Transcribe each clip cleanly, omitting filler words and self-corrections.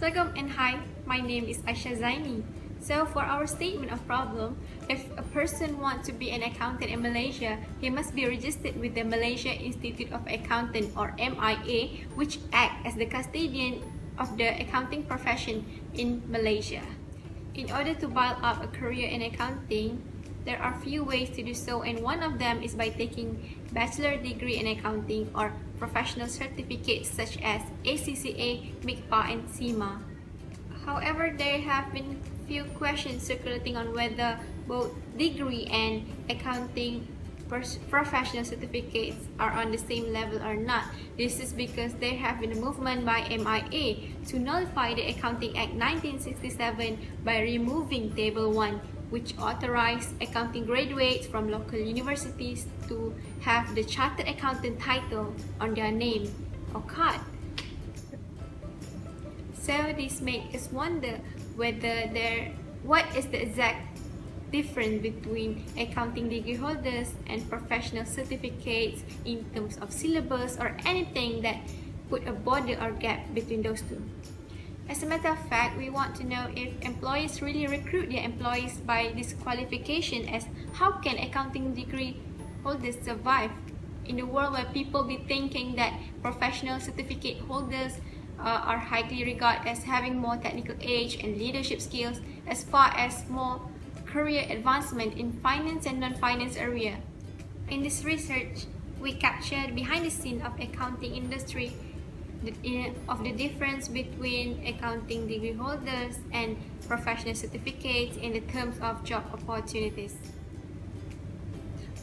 Assalamualaikum and hi, my name is Aisha Zaini. So for our statement of problem, if a person wants to be an accountant in Malaysia, he must be registered with the Malaysia Institute of Accountant or MIA, which act as the custodian of the accounting profession in Malaysia. In order to build up a career in accounting, there are few ways to do so, and one of them is by taking bachelor degree in accounting or professional certificates such as ICCA, MICPA, and CIMA. However, there have been few questions circulating on whether both degree and accounting professional certificates are on the same level or not. This is because there have been a movement by MIA to nullify the Accounting Act 1967 by removing Table 1, which authorized accounting graduates from local universities to have the Chartered Accountant title on their name or card. So this makes us wonder what is the exact difference between accounting degree holders and professional certificates in terms of syllabus or anything that put a border or gap between those two. As a matter of fact, we want to know if employers really recruit their employees by this qualification, as how can accounting degree holders survive in the world where people be thinking that professional certificate holders are highly regarded as having more technical edge and leadership skills, as far as more career advancement in finance and non-finance area. In this research, we captured behind the scene of accounting industry of the difference between accounting degree holders and professional certificates in the terms of job opportunities.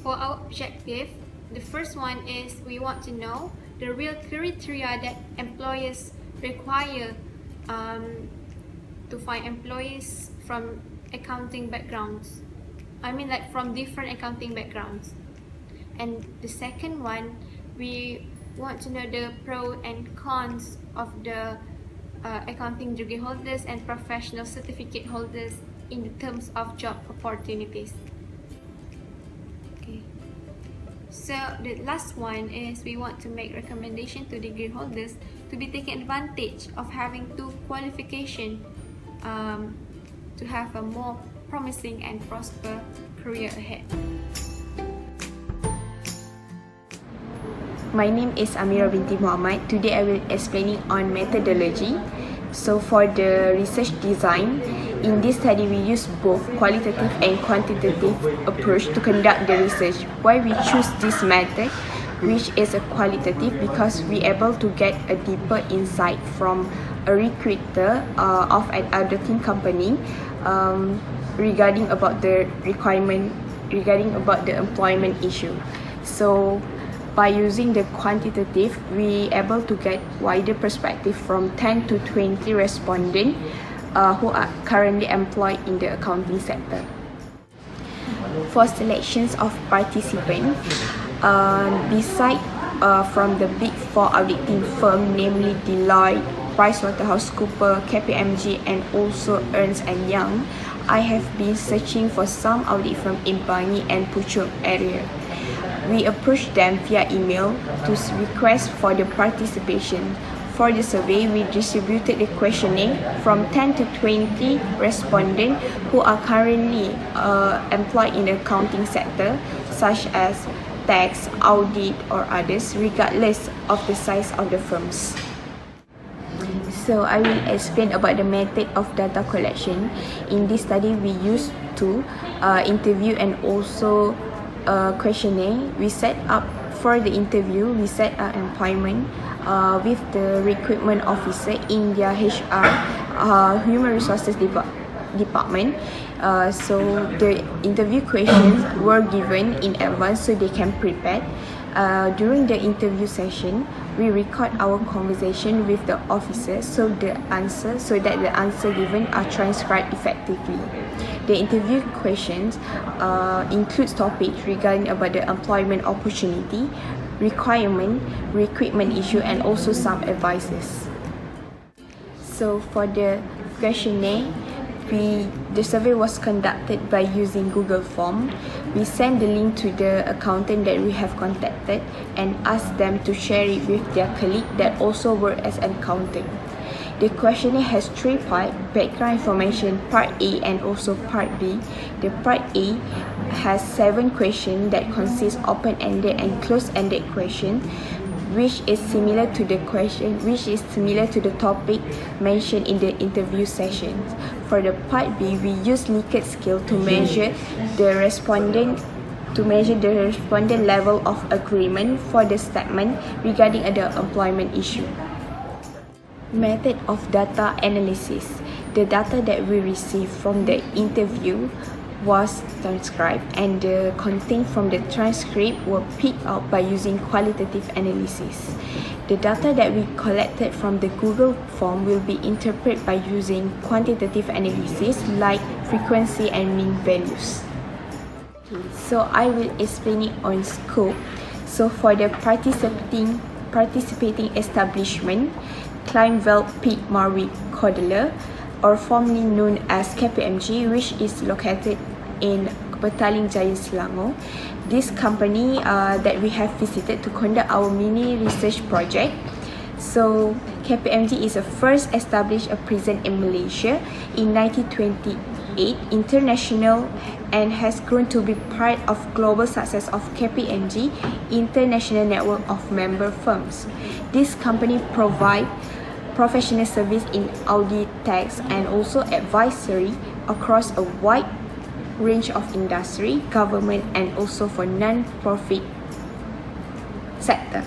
For our objective, the first one is we want to know the real criteria that employers require to find employees from accounting backgrounds. I mean, like from different accounting backgrounds. And the second one, we want to know the pros and cons of the accounting degree holders and professional certificate holders in the terms of job opportunities. Okay. So the last one is we want to make recommendation to degree holders to be taking advantage of having two qualifications to have a more promising and prosper career ahead. My name is Amira binti Muhammad. Today I will explaining on methodology. So for the research design, in this study we use both qualitative and quantitative approach to conduct the research. Why we choose this method, which is a qualitative, because we able to get a deeper insight from a recruiter of an auditing company regarding about the requirement, regarding about the employment issue. So by using the quantitative, we able to get wider perspective from 10 to 20 respondents who are currently employed in the accounting sector. For selections of participants, beside from the Big Four auditing firm, namely Deloitte, PricewaterhouseCoopers, KPMG, and also Ernst & Young, I have been searching for some audit firm in Bangi and Puchong area. We approached them via email to request for the participation. For the survey, we distributed the questionnaire from 10 to 20 respondents who are currently employed in the accounting sector, such as tax, audit, or others, regardless of the size of the firms. So I will explain about the method of data collection. In this study, we used to interview and also questionnaire. We set up for the interview, we set up employment with the recruitment officer in their HR human resources department. So the interview questions were given in advance so they can prepare. During the interview session, we record our conversation with the officer so that the answer given are transcribed effectively. The interview questions includes topics regarding about the employment opportunity, requirement, recruitment issue, and also some advices. So for the questionnaire, the survey was conducted by using Google Form. We send the link to the accountant that we have contacted and ask them to share it with their colleague that also work as an accountant. The questionnaire has three parts: background information, part A, and also part B. The part A has 7 questions that consist open-ended and closed-ended questions, which is similar to the topic mentioned in the interview sessions. For the part B, we use Likert scale to measure the respondent level of agreement for the statement regarding the employment issue. Method of data analysis. The data that we received from the interview was transcribed, and the content from the transcript were picked out by using qualitative analysis. The data that we collected from the Google form will be interpreted by using quantitative analysis like frequency and mean values. So I will explain it on scope. So for the participating establishment, Kleinveld Piet Marwijk Kodler, or formerly known as KPMG, which is located in Petaling Jaya, Selangor. This company that we have visited to conduct our mini research project. So KPMG is the first established a presence in Malaysia in 1928, international, and has grown to be part of global success of KPMG international network of member firms. This company provides professional service in audit, tax, and also advisory across a wide range of industry, government, and also for non-profit sector.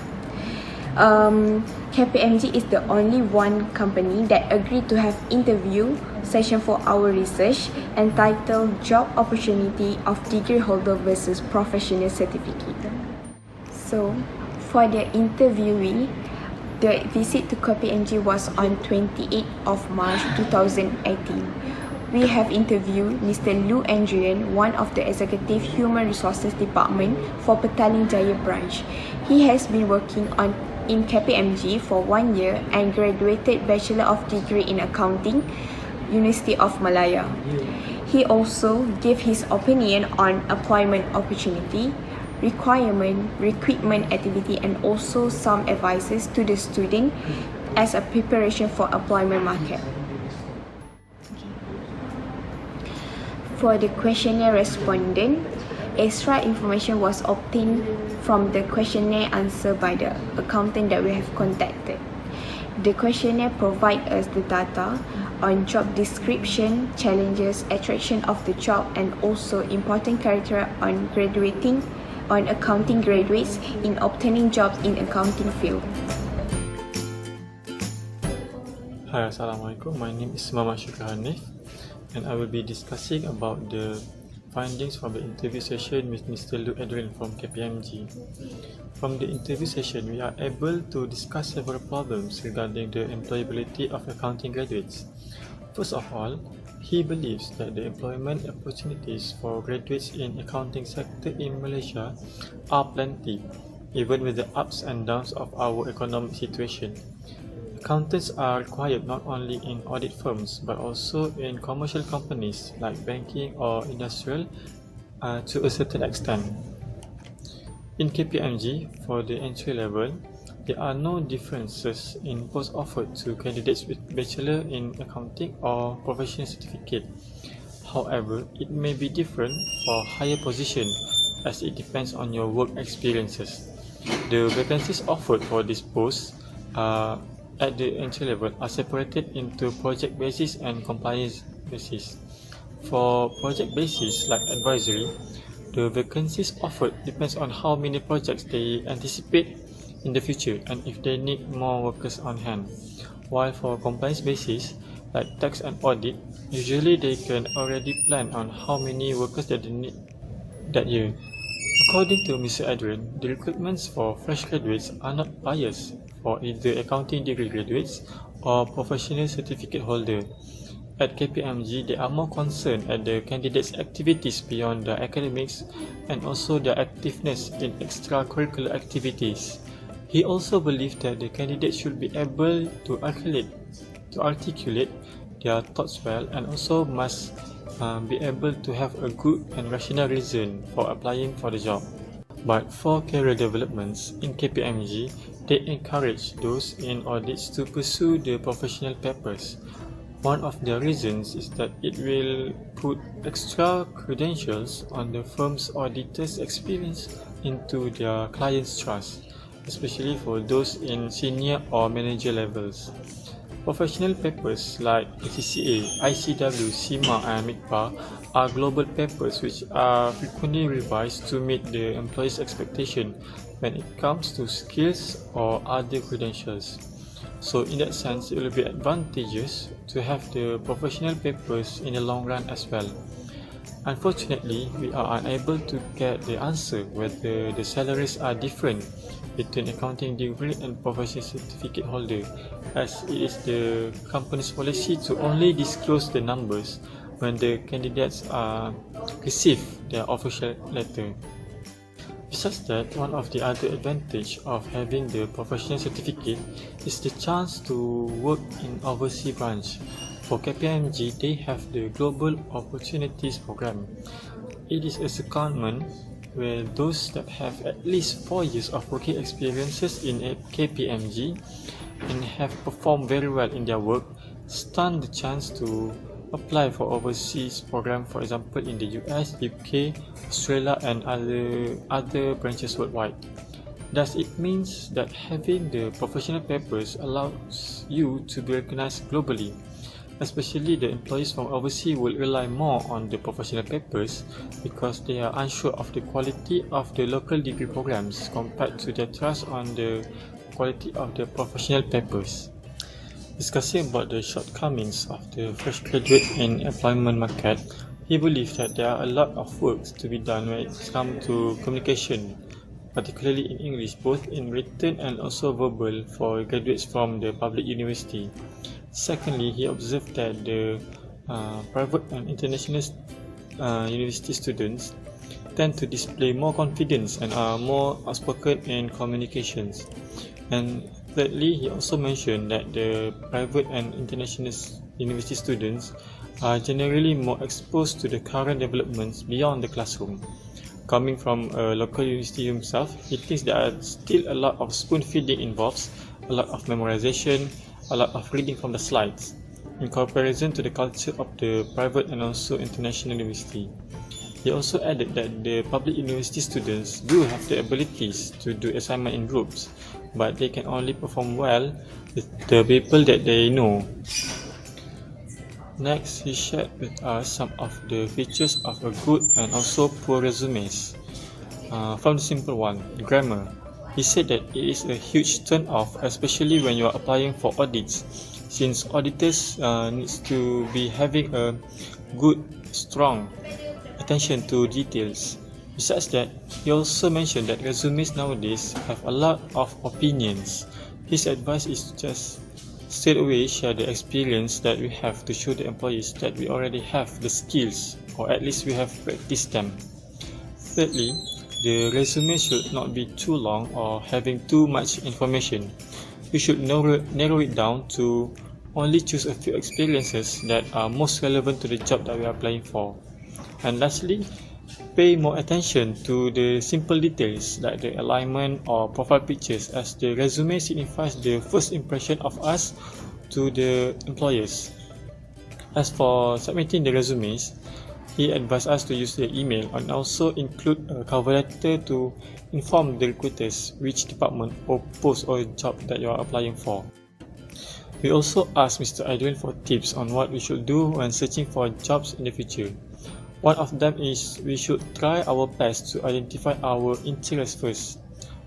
KPMG is the only one company that agreed to have interview session for our research entitled Job Opportunity of Degree Holder versus Professional Certificate. So for the interviewee, the visit to KPMG was on 28th of March 2018. We have interviewed Mr. Lu Adrian, one of the Executive Human Resources Department for Petaling Jaya branch. He has been working in KPMG for 1 year and graduated Bachelor of Degree in Accounting, University of Malaya. He also gave his opinion on employment opportunity, recruitment activity, and also some advices to the student as a preparation for employment market. For the questionnaire respondent, extra information was obtained from the questionnaire answer by the accountant that we have contacted. The questionnaire provides us the data on job description, challenges, attraction of the job, and also important criteria on accounting graduates in obtaining jobs in accounting field. Hi, Assalamualaikum. My name is Muhammad Syukri Hanif, and I will be discussing about the findings from the interview session with Mr. Lu Adrian from KPMG. From the interview session, we are able to discuss several problems regarding the employability of accounting graduates. First of all, he believes that the employment opportunities for graduates in accounting sector in Malaysia are plenty, even with the ups and downs of our economic situation. Accountants are required not only in audit firms but also in commercial companies like banking or industrial to a certain extent. In KPMG, for the entry level, there are no differences in posts offered to candidates with Bachelor in Accounting or Professional Certificate. However, it may be different for higher position as it depends on your work experiences. The vacancies offered for this post at the entry level are separated into project basis and compliance basis. For project basis like advisory, the vacancies offered depends on how many projects they anticipate in the future and if they need more workers on hand. While for compliance basis like tax and audit, usually they can already plan on how many workers that they need that year. According to Mr. Adrian, the recruitments for fresh graduates are not biased for either accounting degree graduates or professional certificate holder. At KPMG, they are more concerned at the candidates' activities beyond their academics and also their activeness in extracurricular activities. He also believed that the candidates should be able to articulate their thoughts well and also must be able to have a good and rational reason for applying for the job. But for career developments in KPMG, they encourage those in audits to pursue the professional papers. One of the reasons is that it will put extra credentials on the firm's auditors' experience into their clients' trust, especially for those in senior or manager levels. Professional papers like ICCA, ICW, CIMA and MICPA are global papers which are frequently revised to meet the employee's expectation when it comes to skills or other credentials. So in that sense, it will be advantageous to have the professional papers in the long run as well. Unfortunately, we are unable to get the answer whether the salaries are different between accounting degree and professional certificate holder, as it is the company's policy to only disclose the numbers when the candidates receive their official letter. Besides that, one of the other advantages of having the professional certificate is the chance to work in overseas branch. For KPMG, they have the Global Opportunities Program. It is a secondment where those that have at least 4 years of working experiences in KPMG and have performed very well in their work stand the chance to apply for overseas program, for example in the US, UK, Australia and other branches worldwide. Thus it means that having the professional papers allows you to be recognized globally. Especially the employees from overseas will rely more on the professional papers because they are unsure of the quality of the local degree programs compared to their trust on the quality of the professional papers. Discussing about the shortcomings of the fresh graduate in employment market, he believes that there are a lot of work to be done when it comes to communication, particularly in English, both in written and also verbal for graduates from the public university. Secondly, he observed that the private and international university students tend to display more confidence and are more outspoken in communications. And thirdly, he also mentioned that the private and international university students are generally more exposed to the current developments beyond the classroom. Coming from a local university himself, he thinks there are still a lot of spoon feeding involved, a lot of memorization, a lot of reading from the slides, in comparison to the culture of the private and also international university. He also added that the public university students do have the abilities to do assignment in groups, but they can only perform well with the people that they know. Next, he shared with us some of the features of a good and also poor resumes. From the simple one, grammar. He said that it is a huge turn-off, especially when you are applying for audits, since auditors needs to be having a good, strong attention to details. Besides that, he also mentioned that resumes nowadays have a lot of opinions. His advice is just straight away share the experience that we have to show the employees that we already have the skills, or at least we have practiced them. Thirdly, the resume should not be too long or having too much information. We should narrow it down to only choose a few experiences that are most relevant to the job that we are applying for. And lastly, pay more attention to the simple details like the alignment or profile pictures, as the resume signifies the first impression of us to the employers. As for submitting the resumes, he advised us to use the email and also include a cover letter to inform the recruiters which department or post or job that you are applying for. We also asked Mr. Adrian for tips on what we should do when searching for jobs in the future. One of them is we should try our best to identify our interests first.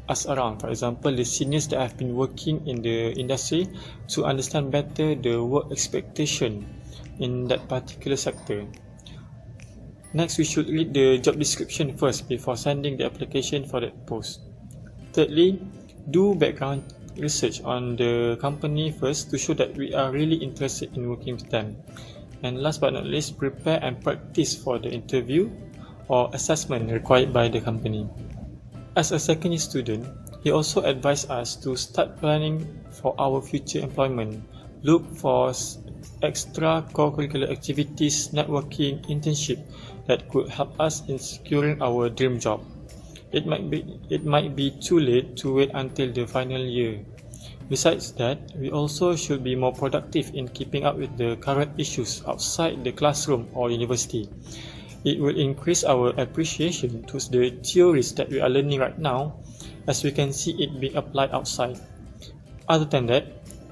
Ask around, for example, the seniors that have been working in the industry to understand better the work expectation in that particular sector. Next, we should read the job description first before sending the application for that post. Thirdly, do background research on the company first to show that we are really interested in working with them. And last but not least, prepare and practice for the interview or assessment required by the company. As a second year student, he also advised us to start planning for our future employment. Look for extra co-curricular activities, networking, internship that could help us in securing our dream job. it might be too late to wait until the final year. Besides that, we also should be more productive in keeping up with the current issues outside the classroom or university. It will increase our appreciation towards the theories that we are learning right now, as we can see it being applied outside. Other than that,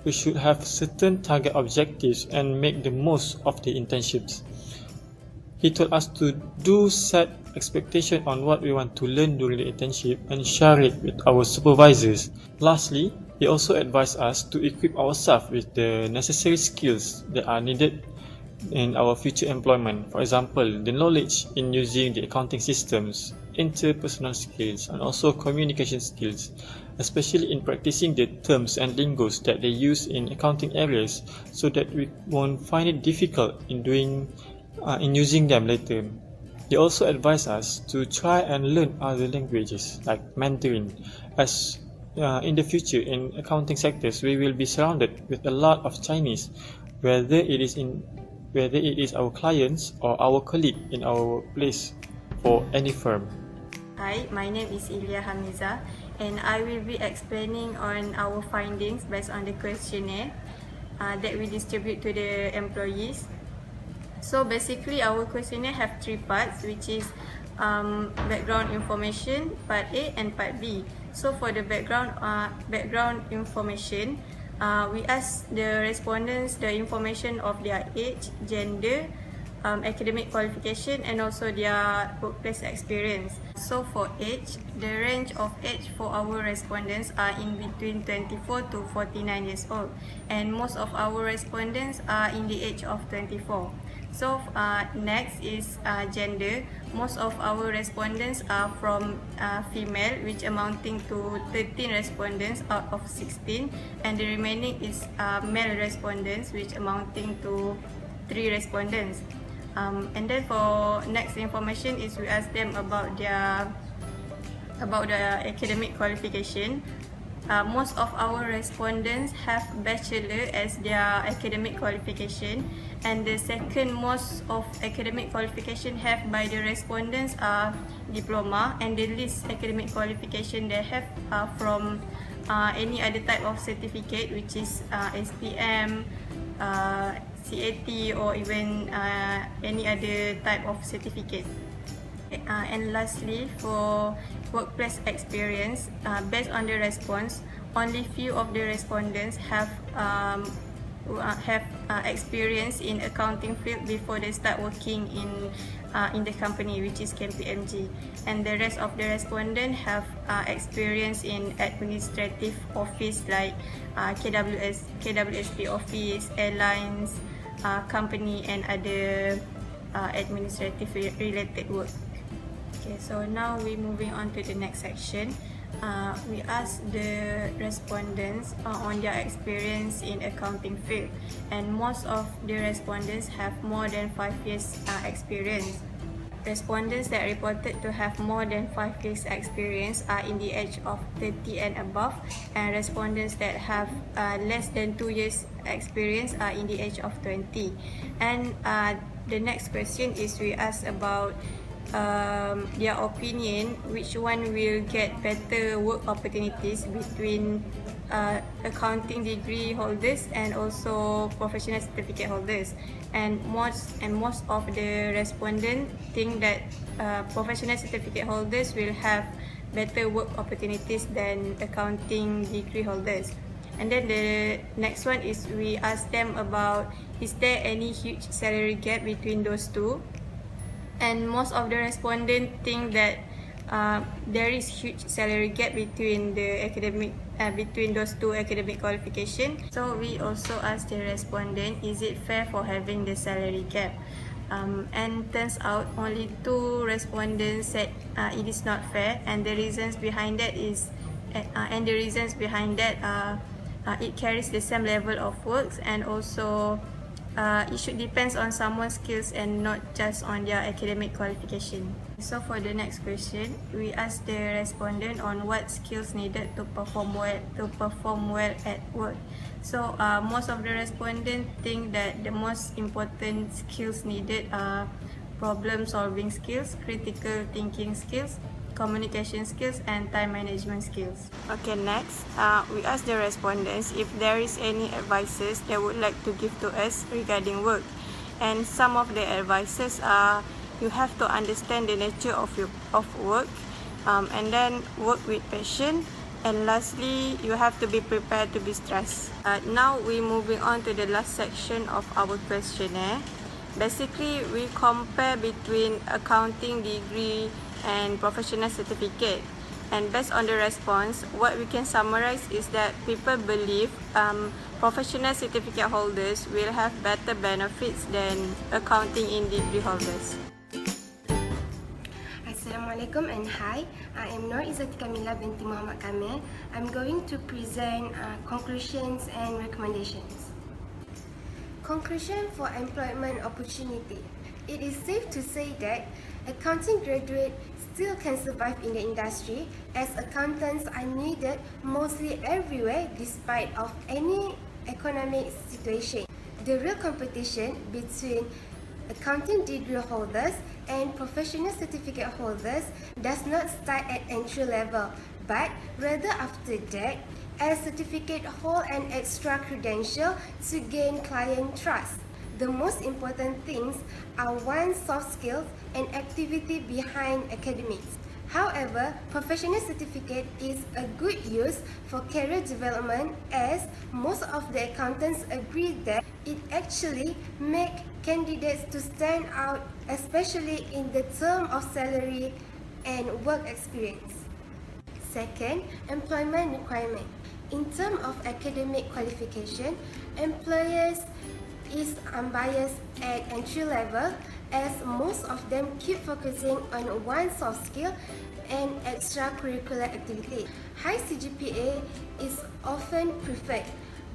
we should have certain target objectives and make the most of the internships. He told us to set expectation on what we want to learn during the internship and share it with our supervisors. Lastly, he also advised us to equip ourselves with the necessary skills that are needed in our future employment. For example, the knowledge in using the accounting systems, interpersonal skills, and also communication skills, especially in practicing the terms and lingos that they use in accounting areas, so that we won't find it difficult in using them later. They also advise us to try and learn other languages like Mandarin, as in the future in accounting sectors we will be surrounded with a lot of Chinese, whether it is our clients or our colleague in our place for any firm. Hi, my name is Ilya Hamiza, and I will be explaining on our findings based on the questionnaire that we distribute to the employees. So basically, our questionnaire have 3 parts, which is background information, part A and part B. So for the background information, we ask the respondents the information of their age, gender, academic qualification, and also their workplace experience. So for age, the range of age for our respondents are in between 24 to 49 years old, and most of our respondents are in the age of 24. So next is gender. Most of our respondents are from female, which amounting to 13 respondents out of 16, and the remaining is male respondents, which amounting to 3 respondents. And then for next information is we ask them about their academic qualification. Most of our respondents have Bachelor as their academic qualification, and the second most of academic qualification have by the respondents are diploma, and the least academic qualification they have from any other type of certificate, which is SPM, CAT, or even any other type of certificate. And lastly, for workplace experience, based on the response, only few of the respondents have experience in accounting field before they start working in the company, which is KPMG, and the rest of the respondents have experience in administrative office like KWSP office, airlines, company, and other administrative related work. Okay, so now we're moving on to the next section. We asked the respondents on their experience in accounting field, and most of the respondents have more than 5 years experience. Respondents that reported to have more than 5 years experience are in the age of 30 and above, and respondents that have less than 2 years experience are in the age of 20. And the next question is we ask about their opinion, which one will get better work opportunities between accounting degree holders and also professional certificate holders. And most of the respondents think that professional certificate holders will have better work opportunities than accounting degree holders. And then the next one is we ask them about, is there any huge salary gap between those two? And most of the respondents think that there is huge salary gap between between those two academic qualifications. So we also asked the respondent, is it fair for having the salary gap? And turns out only 2 respondents said it is not fair, and the reasons behind that it carries the same level of works, and also it should depends on someone's skills and not just on their academic qualification. So for the next question, we asked the respondent on what skills needed to perform well at work. So most of the respondents think that the most important skills needed are problem solving skills, critical thinking skills, communication skills, and time management skills. Okay, next, we ask the respondents if there is any advices they would like to give to us regarding work. And some of the advices are you have to understand the nature of work, and then work with passion. And lastly, you have to be prepared to be stressed. Now we're moving on to the last section of our questionnaire. Basically, we compare between accounting degree and professional certificate. And based on the response, what we can summarize is that people believe professional certificate holders will have better benefits than accounting in degree holders. Assalamualaikum and hi, I am Nur Izzati Kamila binti Muhammad Kamil. I'm going to present conclusions and recommendations. Conclusion for employment opportunity. It is safe to say that accounting graduates still can survive in the industry as accountants are needed mostly everywhere despite of any economic situation. The real competition between accounting degree holders and professional certificate holders does not start at entry level, but rather after that, as certificate hold an extra credential to gain client trust. The most important things are one, soft skills and activity behind academics. However, professional certificate is a good use for career development as most of the accountants agree that it actually makes candidates to stand out, especially in the term of salary and work experience. Second, employment requirement. In terms of academic qualification, employers is unbiased at entry level as most of them keep focusing on one soft skill and extracurricular activity. High CGPA is often preferred,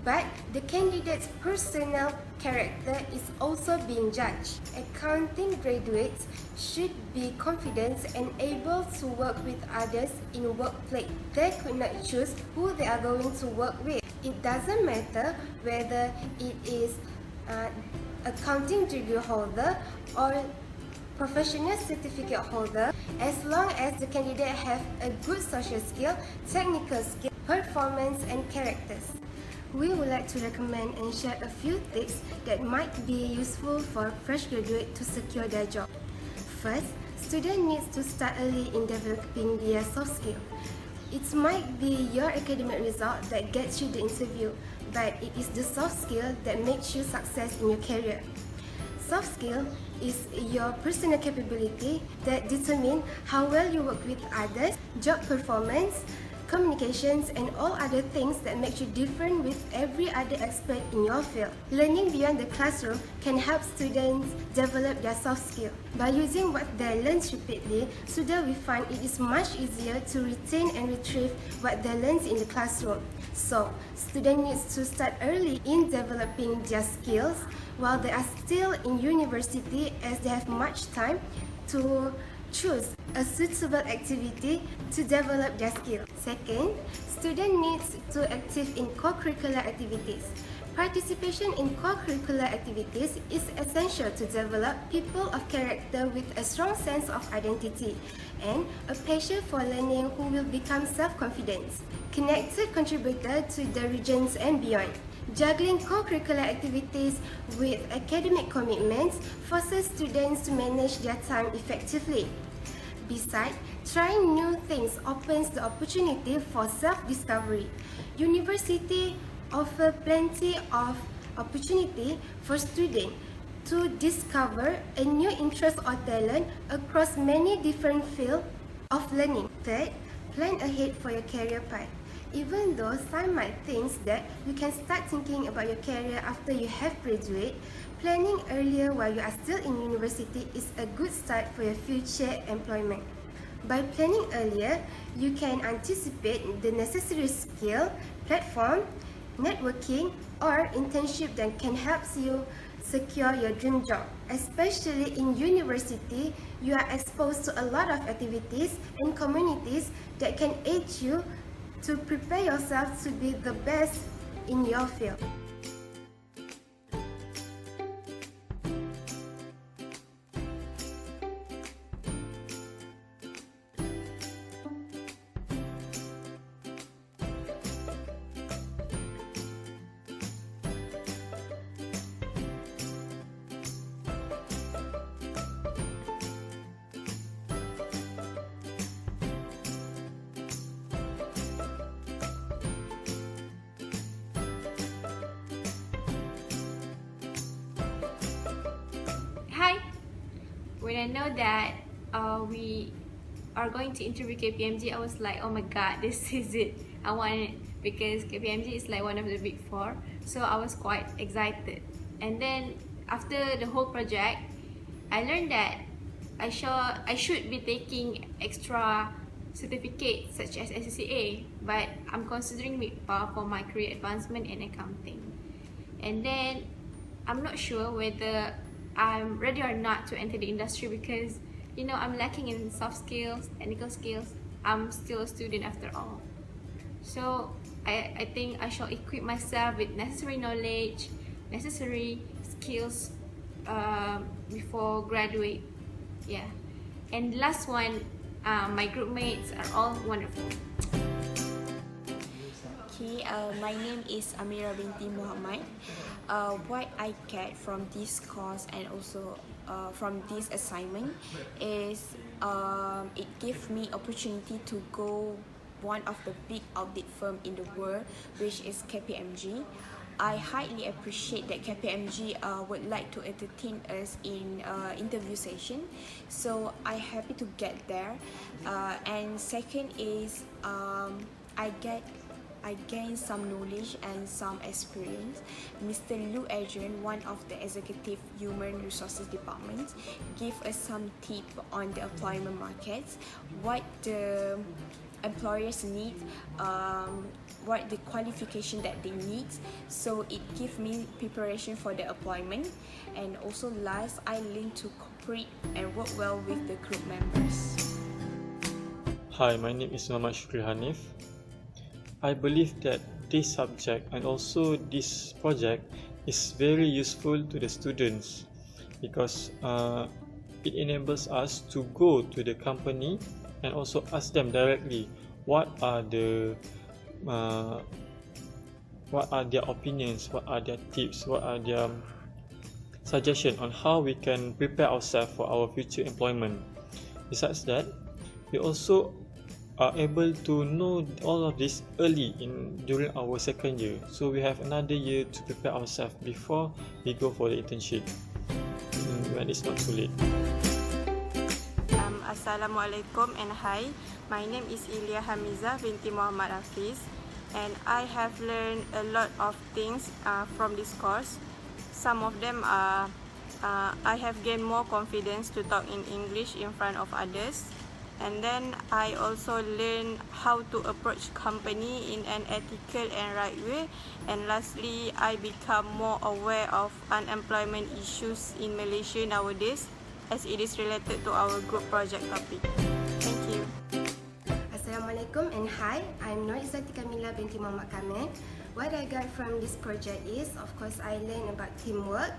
but the candidate's personal character is also being judged. Accounting graduates should be confident and able to work with others in workplace. They could not choose who they are going to work with. It doesn't matter whether it is accounting degree holder or professional certificate holder, as long as the candidate have a good social skill, technical skill, performance and characters. We would like to recommend and share a few tips that might be useful for fresh graduate to secure their job. First, student needs to start early in developing their soft skill. It might be your academic result that gets you the interview, but it is the soft skill that makes you success in your career. Soft skill is your personal capability that determine how well you work with others, job performance, communications, and all other things that make you different with every other expert in your field. Learning beyond the classroom can help students develop their soft skill. By using what they learn repeatedly, students will find it is much easier to retain and retrieve what they learn in the classroom. So, students need to start early in developing their skills while they are still in university, as they have much time to choose a suitable activity to develop their skill. Second, student needs to active in co-curricular activities. Participation in co-curricular activities is essential to develop people of character with a strong sense of identity and a passion for learning who will become self-confident, connected contributor to the regions and beyond. Juggling co-curricular activities with academic commitments forces students to manage their time effectively. Besides, trying new things opens the opportunity for self-discovery. University offer plenty of opportunity for students to discover a new interest or talent across many different fields of learning. Third, plan ahead for your career path. Even though some might think that you can start thinking about your career after you have graduated, planning earlier while you are still in university is a good start for your future employment. By planning earlier, you can anticipate the necessary skill, platform, networking, or internship that can help you secure your dream job. Especially in university, you are exposed to a lot of activities and communities that can aid you to prepare yourself to be the best in your field. I know that we are going to interview KPMG, I was like, oh my god, this is it. I want it because KPMG is like one of the big four. So I was quite excited. And then after the whole project, I learned that I should be taking extra certificates such as ICCA, but I'm considering MICPA for my career advancement in accounting. And then I'm not sure whether I'm ready or not to enter the industry because I'm lacking in soft skills, technical skills. I'm still a student after all. So I think I shall equip myself with necessary knowledge, necessary skills before graduate. Yeah. And last one, my group mates are all wonderful. Okay, my name is Amira binti Muhammad. What I get from this course and also from this assignment is it gives me opportunity to go one of the big audit firm in the world, which is KPMG. I highly appreciate that KPMG would like to entertain us in interview session, so I'm happy to get there. And second is I gained some knowledge and some experience. Mr. Lu Adrian, one of the executive human resources departments, gave us some tip on the employment markets, what the employers need, what the qualification that they need. So it gives me preparation for the employment. And also last, I learned to cooperate and work well with the group members. Hi, my name is Muhammad Shukri Hanif. I believe that this subject and also this project is very useful to the students because it enables us to go to the company and also ask them directly what are their opinions, what are their tips, what are their suggestions on how we can prepare ourselves for our future employment. Besides that, we also are able to know all of this early during our second year, so we have another year to prepare ourselves before we go for the internship when it's not too late. Assalamualaikum and hi, my name is Ilya Hamizah binti Muhammad Hafiz, and I have learned a lot of things from this course. Some of them are I have gained more confidence to talk in English in front of others. And then I also learn how to approach company in an ethical and right way. And lastly, I become more aware of unemployment issues in Malaysia nowadays, as it is related to our group project topic. Thank you. Assalamualaikum and hi, I'm Nur Izzati Kamila binti Muhammad Kamil. What I got from this project is, of course, I learned about teamwork.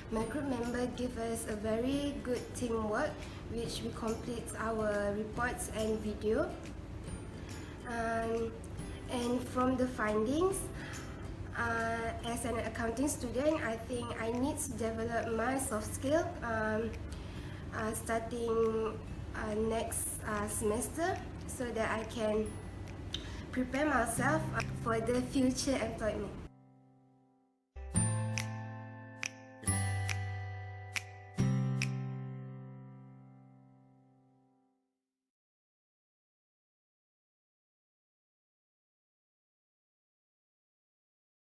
My group member gave us a very good teamwork, which we complete our reports and video. And from the findings, as an accounting student, I think I need to develop my soft skill starting next semester, so that I can prepare myself for the future employment.